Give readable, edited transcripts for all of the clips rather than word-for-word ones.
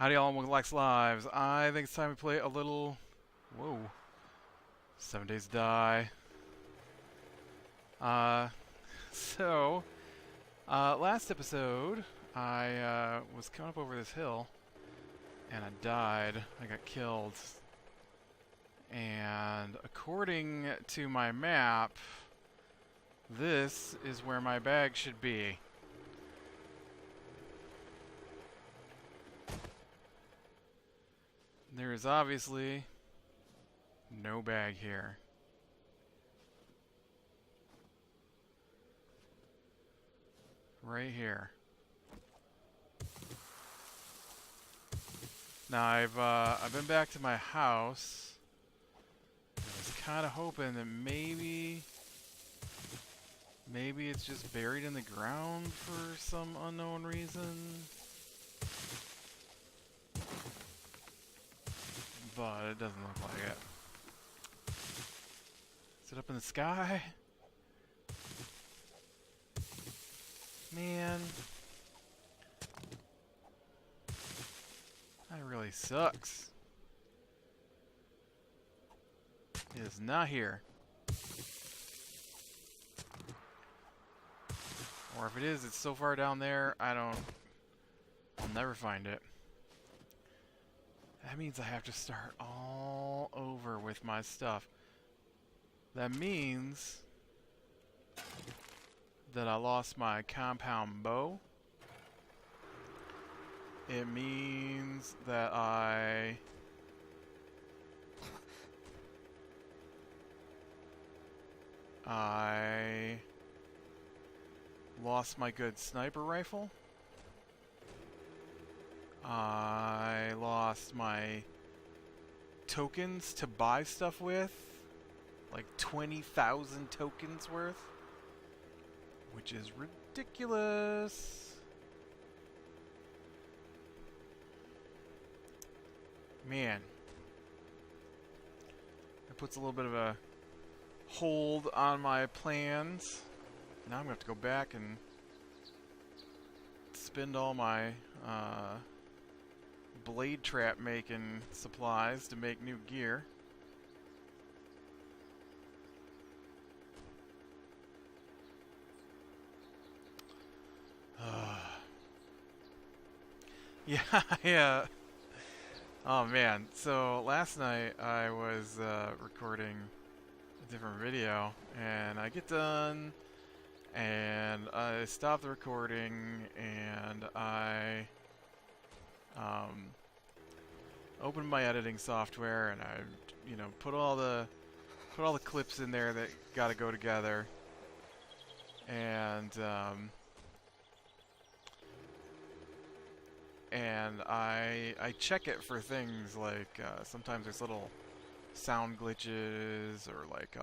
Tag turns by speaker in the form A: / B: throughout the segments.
A: Howdy y'all, welcome to Lex Lives. I think it's time we play a little... Whoa. 7 Days to Die. Uh, so... last episode, I was coming up over this hill, and I died. I got killed. And according to my map, this is where my bag should be. There is obviously no bag here. Right here. Now I've been back to my house. I was kind of hoping that maybe it's just buried in the ground for some unknown reason. But it doesn't look like it. Is it up in the sky? Man. That really sucks. It is not here. Or if it is, it's so far down there, I'll never find it. That means I have to start all over with my stuff. That means that I lost my compound bow. It means that I lost my good sniper rifle. I lost my tokens to buy stuff with, like 20,000 tokens worth, which is ridiculous. Man, that puts a little bit of a hold on my plans. Now I'm gonna have to go back and spend all my blade trap making supplies to make new gear. Yeah. Oh man, so last night I was recording a different video, and I get done, and I stop the recording, and I open my editing software, and I, put all the clips in there that got to go together, and I check it for things like sometimes there's little sound glitches, or like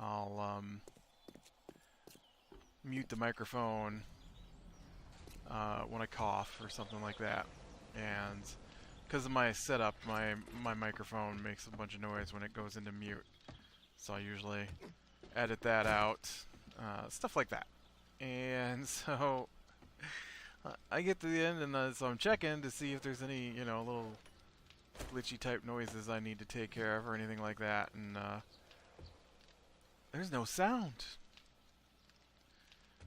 A: I'll mute the microphone when I cough or something like that. And because of my setup, my microphone makes a bunch of noise when it goes into mute, so I usually edit that out, stuff like that. And so I get to the end, and so I'm checking to see if there's any, little glitchy type noises I need to take care of or anything like that, and there's no sound.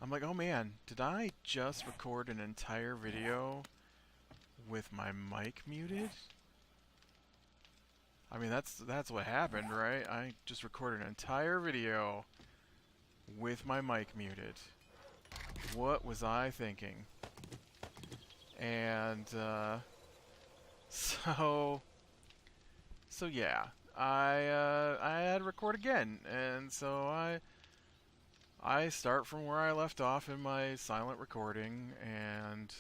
A: I'm like, oh man, did I just record an entire video with my mic muted? I mean, that's what happened, right? I just recorded an entire video with my mic muted. What was I thinking? And so yeah, I had to record again, and so I start from where I left off in my silent recording, and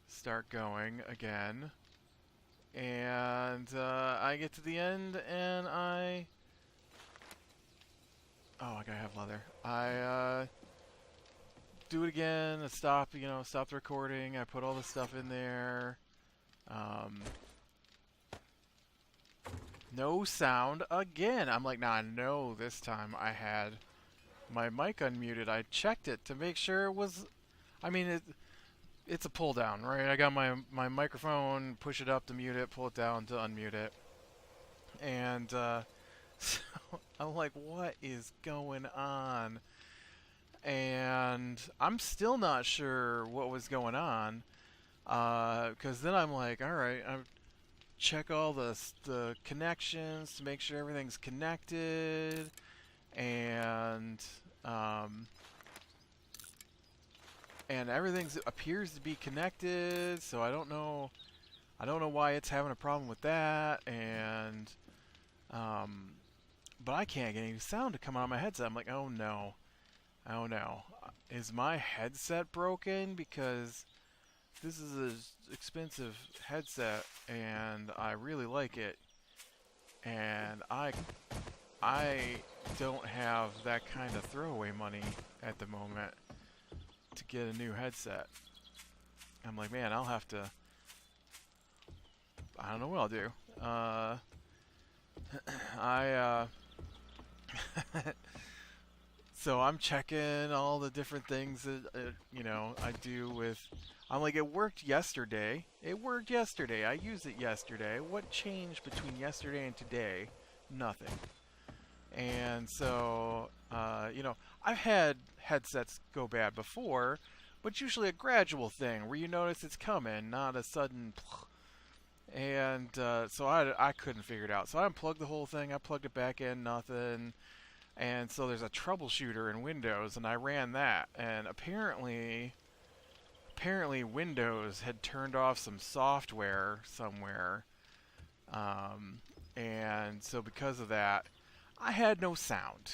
A: start going again, and I get to the end, and oh, I gotta have leather. I do it again. I stop the recording. I put all the stuff in there. No sound again. I'm like, nah, no, this time I had my mic unmuted. I checked it to make sure it was... I mean, it's a pull down, right? I got my microphone, push it up to mute it, pull it down to unmute it, and so I'm like, what is going on? And I'm still not sure what was going on, because then I'm like, all right, I check all the connections to make sure everything's connected, and um, and everything appears to be connected. So I don't know why it's having a problem with that, and um, but I can't get any sound to come out of my headset. I'm like, oh no, oh no, is my headset broken? Because this is an expensive headset, and I really like it, and I don't have that kind of throwaway money at the moment to get a new headset. I'm like, man, I'll have to. I don't know what I'll do. I So I'm checking all the different things that I do with. I'm like, it worked yesterday. It worked yesterday. I used it yesterday. What changed between yesterday and today? Nothing. And so, I've had headsets go bad before, but usually a gradual thing where you notice it's coming, not a sudden. And so I couldn't figure it out. So I unplugged the whole thing. I plugged it back in, nothing. And so there's a troubleshooter in Windows, and I ran that. And apparently Windows had turned off some software somewhere. And so because of that, I had no sound.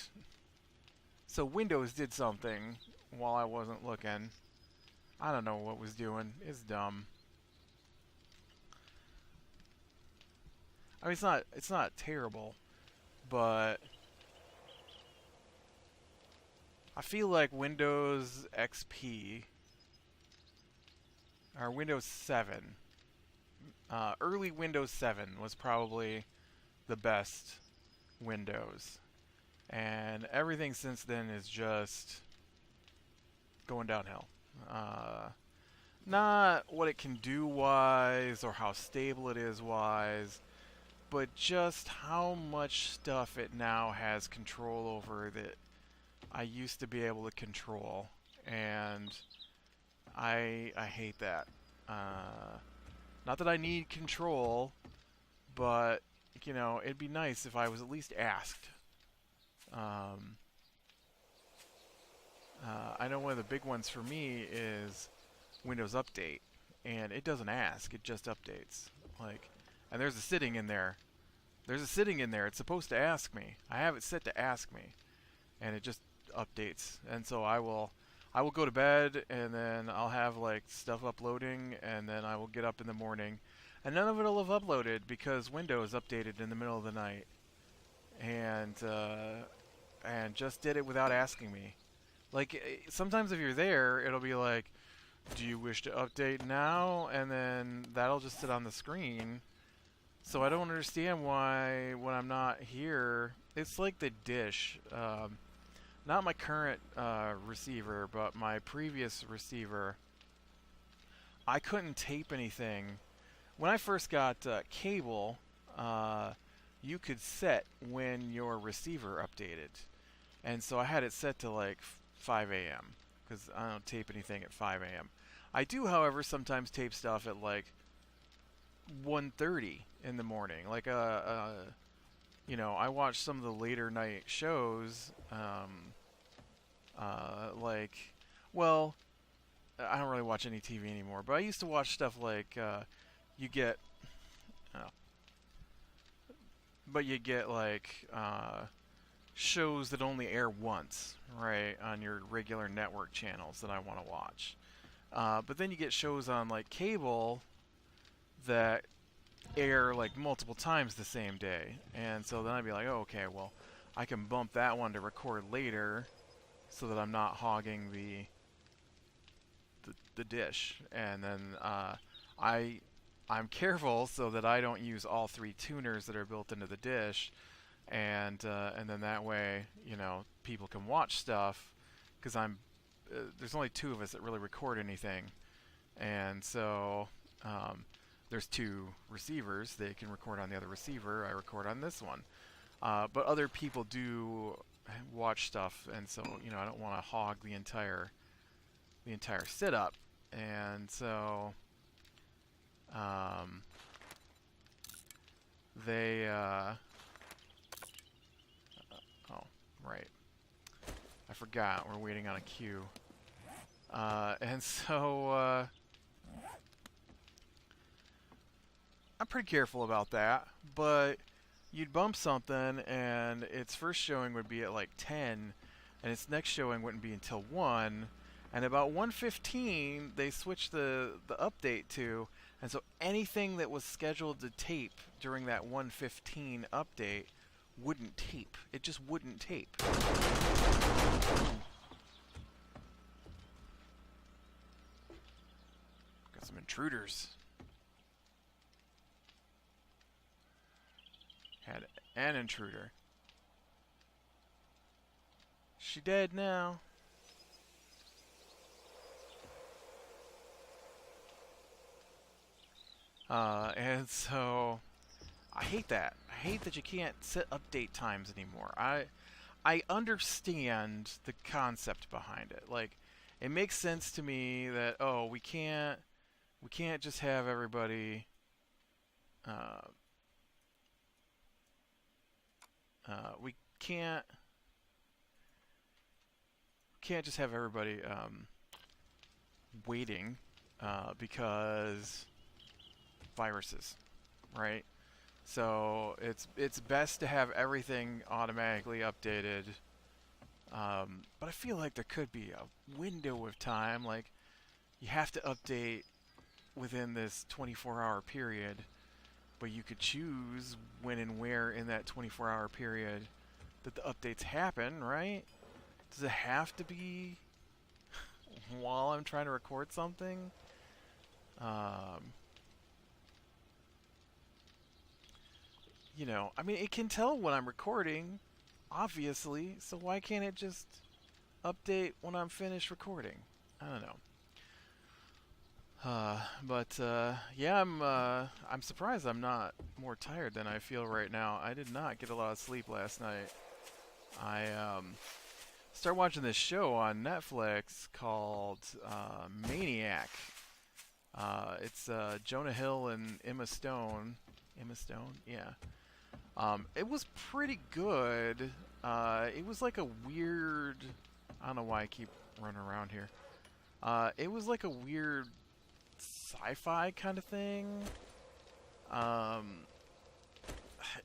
A: So Windows did something while I wasn't looking. I don't know what it was doing. It's dumb. I mean, it's not terrible, but I feel like Windows XP or Windows 7, early Windows 7 was probably the best Windows, and everything since then is just going downhill. Not what it can do wise or how stable it is wise, but just how much stuff it now has control over that I used to be able to control, and I hate that. Not that I need control, but it'd be nice if I was at least asked. Um, I know one of the big ones for me is Windows Update, and it doesn't ask; it just updates. And there's a setting in there. There's a setting in there. It's supposed to ask me. I have it set to ask me, and it just updates. And so I will go to bed, and then I'll have stuff uploading, and then I will get up in the morning, and none of it will have uploaded because Windows updated in the middle of the night, and just did it without asking me. Sometimes if you're there, it'll be like, do you wish to update now? And then that'll just sit on the screen. So I don't understand why when I'm not here, it's like the dish. Not my current receiver, but my previous receiver. I couldn't tape anything. When I first got cable, you could set when your receiver updated. And so I had it set to 5 a.m. because I don't tape anything at 5 a.m. I do, however, sometimes tape stuff at 1:30 in the morning. I watch some of the later night shows. Well, I don't really watch any TV anymore, but I used to watch stuff you get, uh, but you get shows that only air once, right, on your regular network channels that I want to watch. But then you get shows on cable that air multiple times the same day, and so then I'd be like, oh, okay, well, I can bump that one to record later, so that I'm not hogging the dish, and then I'm careful so that I don't use all three tuners that are built into the dish, and then that way people can watch stuff because there's only two of us that really record anything. And so there's two receivers. They can record on the other receiver. I record on this one. But other people do watch stuff, and so I don't want to hog the entire setup. And so they oh, right, I forgot we're waiting on a queue. And so I'm pretty careful about that, but you'd bump something and its first showing would be at like 10 and its next showing wouldn't be until 1, and about 1:15 they switched the update to, and so anything that was scheduled to tape during that 1:15 update wouldn't tape. It just wouldn't tape. Got some intruders. Had an intruder. She dead now. And so I hate that. I hate that you can't set update times anymore. I understand the concept behind it. Like, it makes sense to me that we can't just have everybody we can't just have everybody waiting because viruses, right? So it's best to have everything automatically updated. But I feel like there could be a window of time, like you have to update within this 24-hour period, but you could choose when and where in that 24-hour period that the updates happen, right? Does it have to be while I'm trying to record something? I mean, it can tell when I'm recording, obviously, so why can't it just update when I'm finished recording? I don't know. Yeah, I'm surprised I'm not more tired than I feel right now. I did not get a lot of sleep last night. I started watching this show on Netflix called Maniac. It's Jonah Hill and Emma Stone. Emma Stone? Yeah. It was pretty good. It was like a weird... I don't know why I keep running around here. It was like a weird sci-fi kind of thing.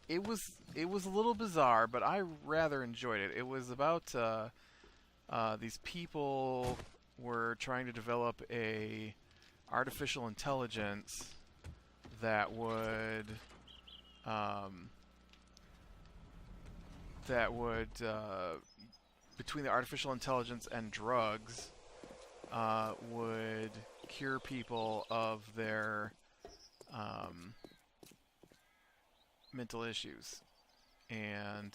A: It was a little bizarre, but I rather enjoyed it. It was about these people were trying to develop a artificial intelligence that would between the artificial intelligence and drugs would cure people of their mental issues. And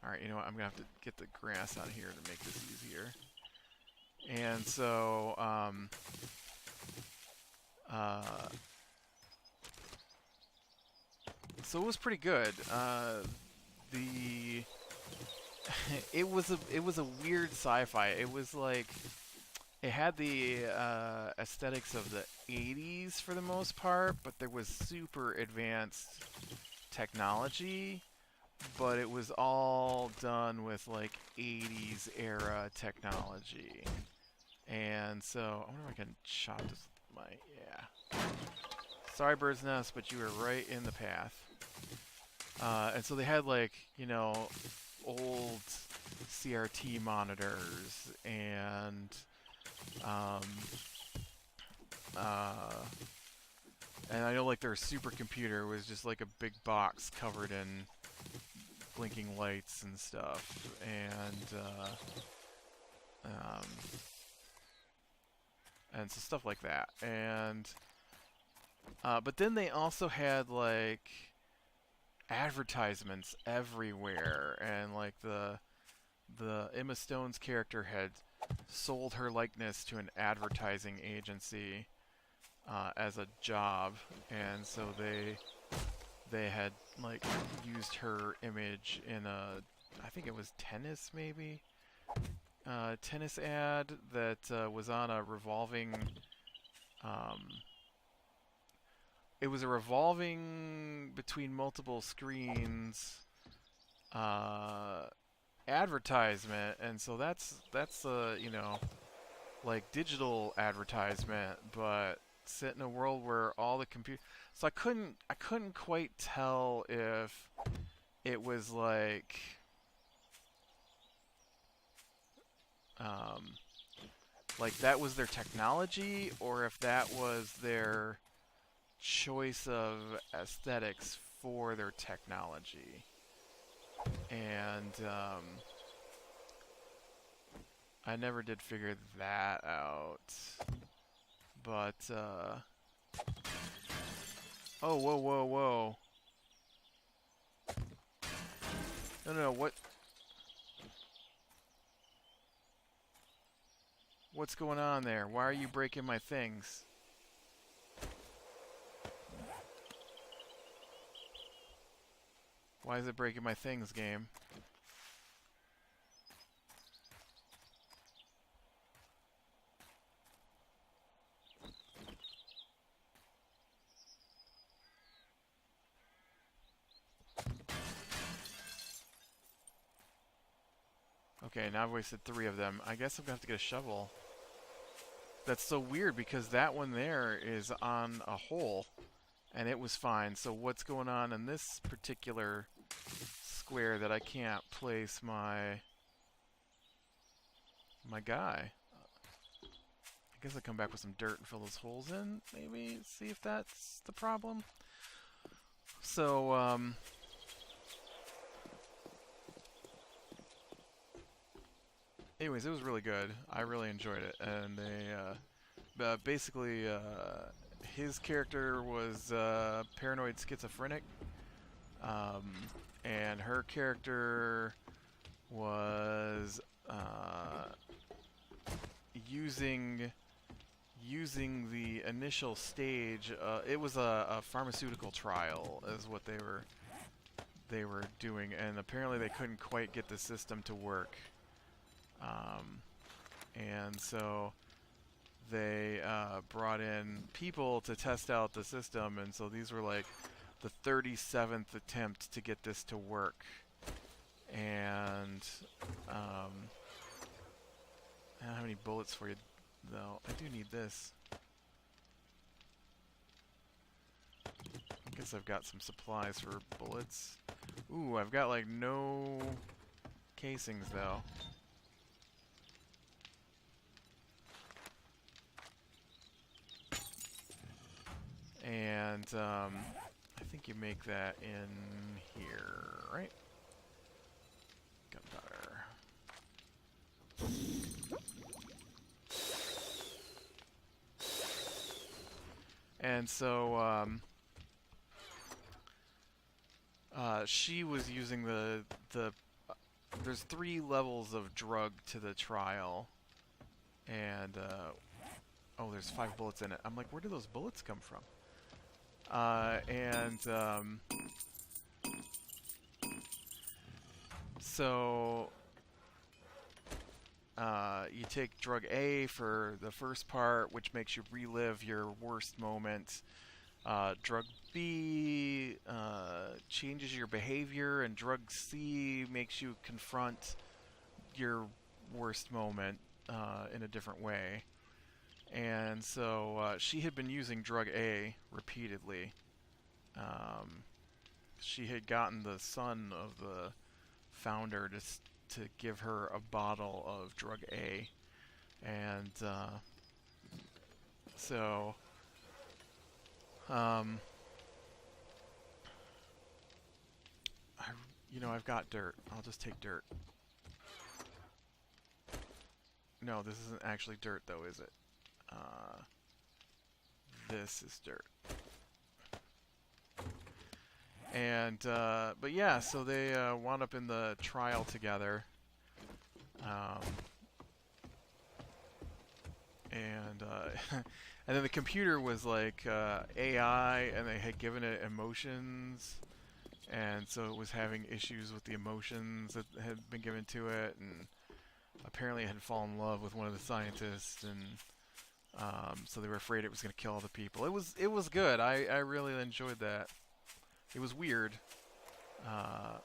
A: alright, you know what, I'm gonna have to get the grass out of here to make this easier. And so so it was pretty good. It was a weird sci-fi. It was like it had the aesthetics of the 80s for the most part, but there was super advanced technology, but it was all done with like 80s era technology. And so I wonder if I can chop this with my sorry, bird's nest, but you were right in the path. And so they had like, you know, old CRT monitors and I know like their supercomputer was just like a big box covered in blinking lights and stuff, and so stuff like that. And but then they also had like advertisements everywhere, and like the Emma Stone's character had sold her likeness to an advertising agency as a job, and so they had like used her image in a, I think it was tennis maybe, tennis ad that was on a revolving. Um, it was a revolving between multiple screens uh, advertisement, and so that's you know, like digital advertisement, but set in a world where all the computer. So I couldn't quite tell if it was um, like that was their technology, or if that was their choice of aesthetics for their technology. And I never did figure that out. But oh, whoa, whoa, whoa! No, no, no, what's going on there? Why are you breaking my things? Why is it breaking my things, game? Okay, now I've wasted 3 of them. I guess I'm gonna have to get a shovel. That's so weird because that one there is on a hole, and it was fine. So what's going on in this particular square that I can't place my guy? I guess I'll come back with some dirt and fill those holes in, maybe, see if that's the problem. So, anyways, it was really good. I really enjoyed it, and basically, his character was paranoid schizophrenic, um, and her character was using the initial stage. It was a pharmaceutical trial, is what they were doing, and apparently they couldn't quite get the system to work. And so they brought in people to test out the system, and so these were like the 37th attempt to get this to work. And I don't have any bullets for you, though. I do need this. I guess I've got some supplies for bullets. Ooh, I've got like no casings, though. And I think you make that in here, right? Gunpowder. And so she was using the there's 3 levels of drug to the trial, and oh, there's 5 bullets in it. I'm like, where do those bullets come from? So you take drug A for the first part, which makes you relive your worst moment. Drug B changes your behavior, and drug C makes you confront your worst moment in a different way. And so she had been using drug A repeatedly. She had gotten the son of the founder to give her a bottle of drug A, and so I've got dirt. I'll just take dirt. No, this isn't actually dirt, though, is it? This is dirt. And but yeah, so they wound up in the trial together. and and then the computer was like AI, and they had given it emotions, and so it was having issues with the emotions that had been given to it, and apparently it had fallen in love with one of the scientists, and so they were afraid it was going to kill all the people. It was good. I really enjoyed that. It was weird, uh,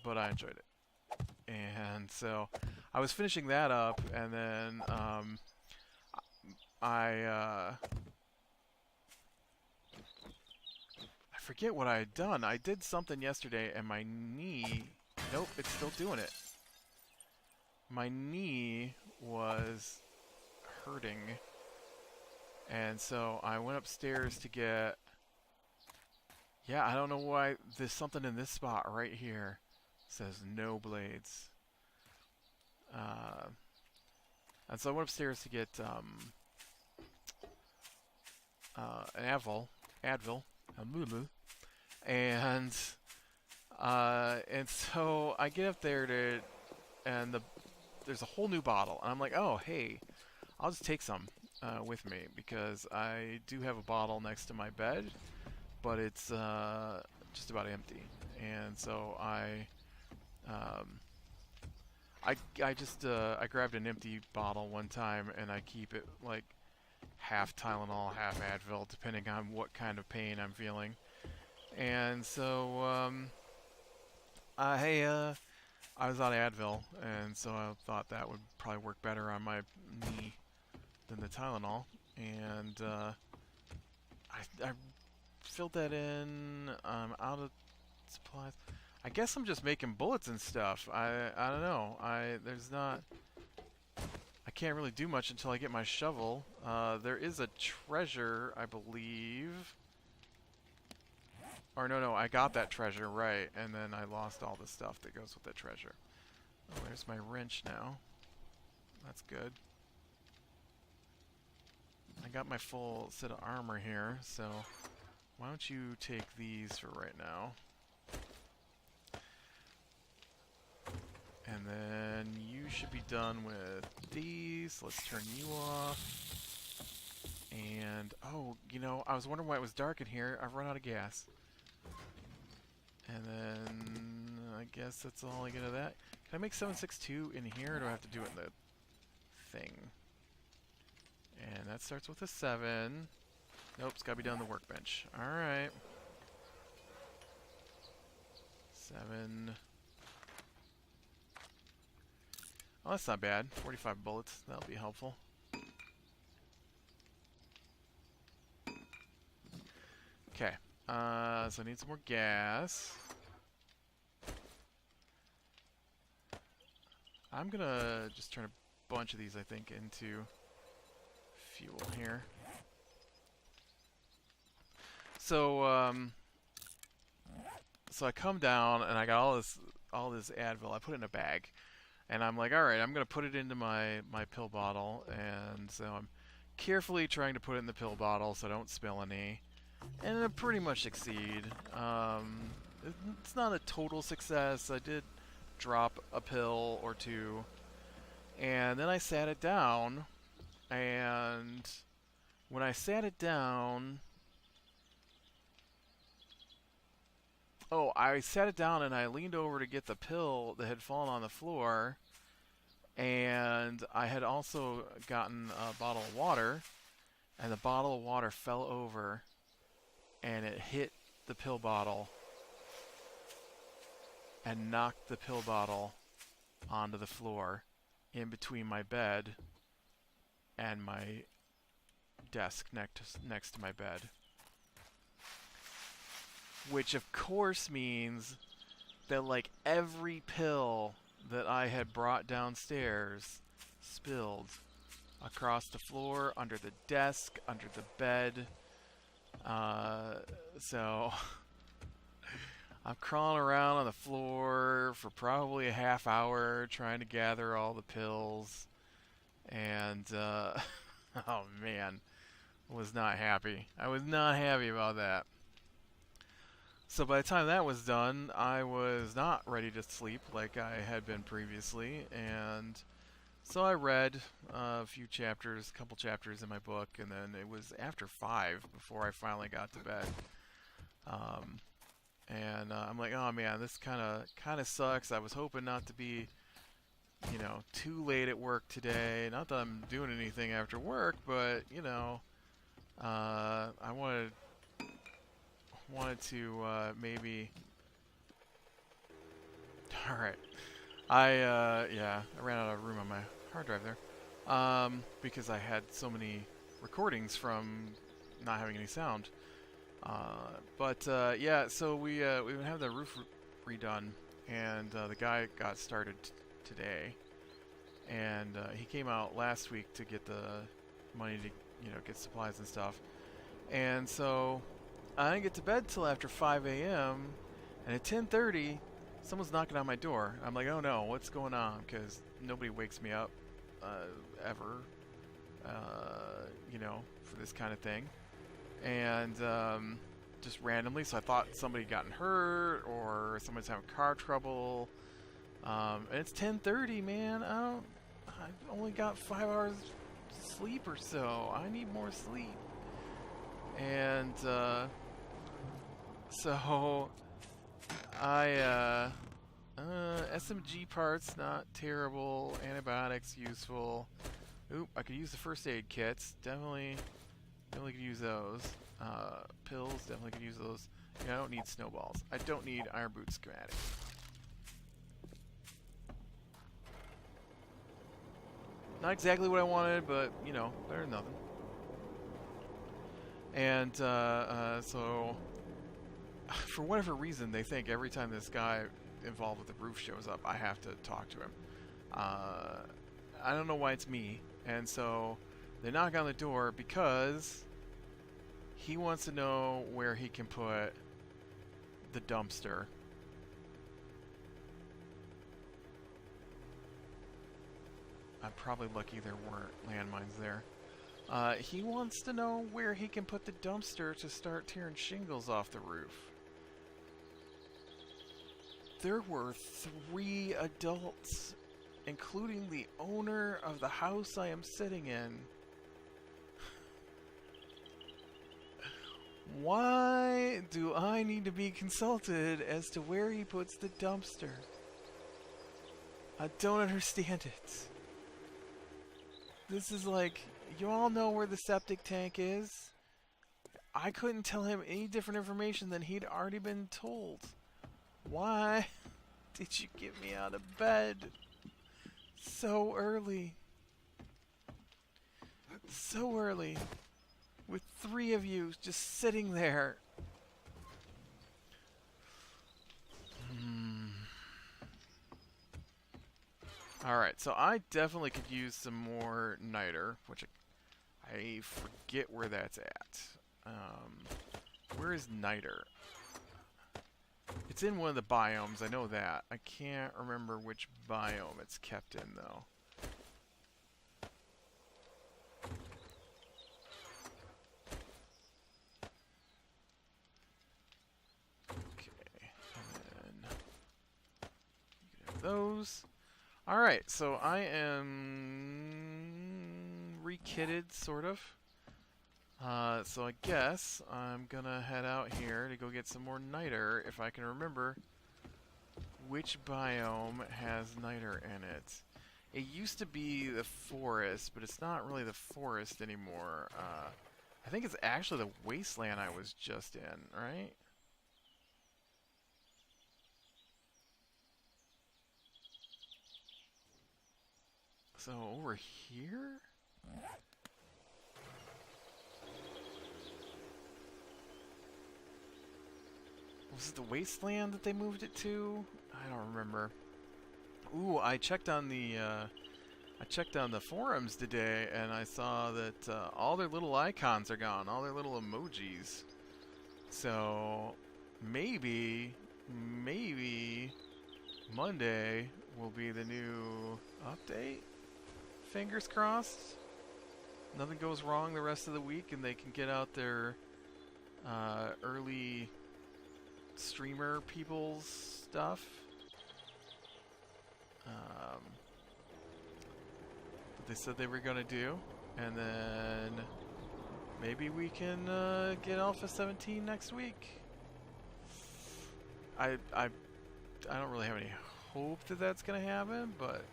A: but I enjoyed it. And so I was finishing that up, and then I I forget what I had done. I did something yesterday, and my knee. Nope, it's still doing it. My knee was hurting, and so I went upstairs to get. Yeah, I don't know why. There's something in this spot right here. It says no blades. Uh, and so I went upstairs to get an Advil, and so I get up there and there's a whole new bottle, and I'm like, oh hey, I'll just take some with me because I do have a bottle next to my bed, but it's just about empty, and so um, I grabbed an empty bottle one time, and I keep it like half Tylenol, half Advil, depending on what kind of pain I'm feeling. And so I was on Advil, and so I thought that would probably work better on my knee than the Tylenol. And I filled that in. I'm out of supplies. I guess I'm just making bullets and stuff. I don't know. There's not. I can't really do much until I get my shovel. There is a treasure, I believe. Or no, I got that treasure, right, and then I lost all the stuff that goes with that treasure. Oh, there's my wrench now. That's good. I got my full set of armor here, so why don't you take these for right now? And then you should be done with these. Let's turn you off. And, oh, you know, I was wondering why it was dark in here. I've run out of gas. And then I guess that's all I get of that. Can I make 762 in here, or do I have to do it in the thing? And that starts with a 7. Nope, it's got to be done on the workbench. Alright. 7. Oh, that's not bad. 45 bullets. That'll be helpful. Okay. So I need some more gas. I'm gonna just turn a bunch of these, I think, into fuel here. So, so I come down and I got all this Advil. I put it in a bag, and I'm like, all right, I'm gonna put it into my pill bottle, and so I'm carefully trying to put it in the pill bottle so I don't spill any, and I pretty much succeed. It's not a total success. I did drop a pill or two, and then I sat it down, and when I sat it down, I sat it down and I leaned over to get the pill that had fallen on the floor, and I had also gotten a bottle of water, and the bottle of water fell over, and it hit the pill bottle and knocked the pill bottle onto the floor in between my bed and my desk next to my bed. Which of course means that like every pill that I had brought downstairs spilled across the floor, under the desk, under the bed. So I'm crawling around on the floor for probably a half hour trying to gather all the pills, and oh man, was not happy. I was not happy about that. So by the time that was done, I was not ready to sleep like I had been previously, and So I read a few chapters, a couple chapters in my book, and then it was after 5 before I finally got to bed. Um, and I'm like, oh man, this kind of sucks. I was hoping not to be, too late at work today. Not that I'm doing anything after work, but I wanted to maybe. All right. I ran out of room on my hard drive there, because I had so many recordings from not having any sound. Yeah, so we would have the roof redone, and the guy got started today, and he came out last week to get the money to get supplies and stuff, and so I didn't get to bed till after 5 a.m. and at 10:30 someone's knocking on my door. I'm like, oh no, what's going on? Because nobody wakes me up ever, for this kind of thing. And just randomly, so I thought somebody gotten hurt or someone's having car trouble. And it's 10:30, man. I've only got 5 hours sleep or so. I need more sleep. And so I SMG parts not terrible. Antibiotics useful. Oop, I could use the first aid kits. Definitely could use those. Pills, definitely could use those. I don't need snowballs. I don't need iron boot schematic. Not exactly what I wanted, but better than nothing. And so, for whatever reason, they think every time this guy involved with the roof shows up, I have to talk to him. I don't know why it's me. And so they knock on the door because he wants to know where he can put the dumpster. I'm probably lucky there weren't landmines there. He wants to know where he can put the dumpster to start tearing shingles off the roof. There were 3 adults, including the owner of the house I am sitting in. Why do I need to be consulted as to where he puts the dumpster? I don't understand it. This is like, you all know where the septic tank is. I couldn't tell him any different information than he'd already been told. Why did you get me out of bed so early? So early. With 3 of you just sitting there. Alright, so I definitely could use some more niter, which I forget where that's at. Where is niter? It's in one of the biomes, I know that. I can't remember which biome it's kept in, though. Okay, and then you can have those. Alright, so I am re-kitted, sort of. So I guess I'm gonna head out here to go get some more niter, if I can remember which biome has niter in it. It used to be the forest, but it's not really the forest anymore. I think it's actually the wasteland I was just in, right? So over here? Was it the wasteland that they moved it to? I don't remember. Ooh, I checked on the forums today, and I saw that all their little icons are gone, all their little emojis. So maybe Monday will be the new update. Fingers crossed. Nothing goes wrong the rest of the week, and they can get out their early streamer people's stuff. they said they were going to do. And then maybe we can get Alpha 17 next week. I don't really have any hope that that's going to happen, but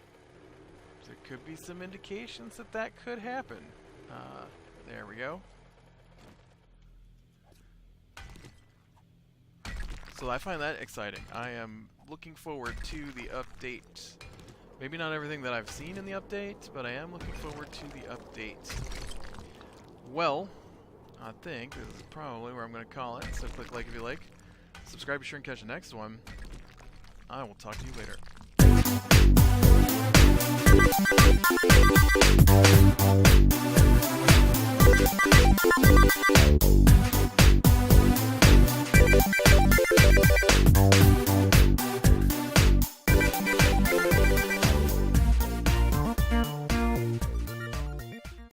A: there could be some indications that that could happen. There we go. So I find that exciting. I am looking forward to the update. Maybe not everything that I've seen in the update, but I am looking forward to the update. Well, I think this is probably where I'm going to call it. So click like if you like. Subscribe, be sure and catch the next one. I will talk to you later.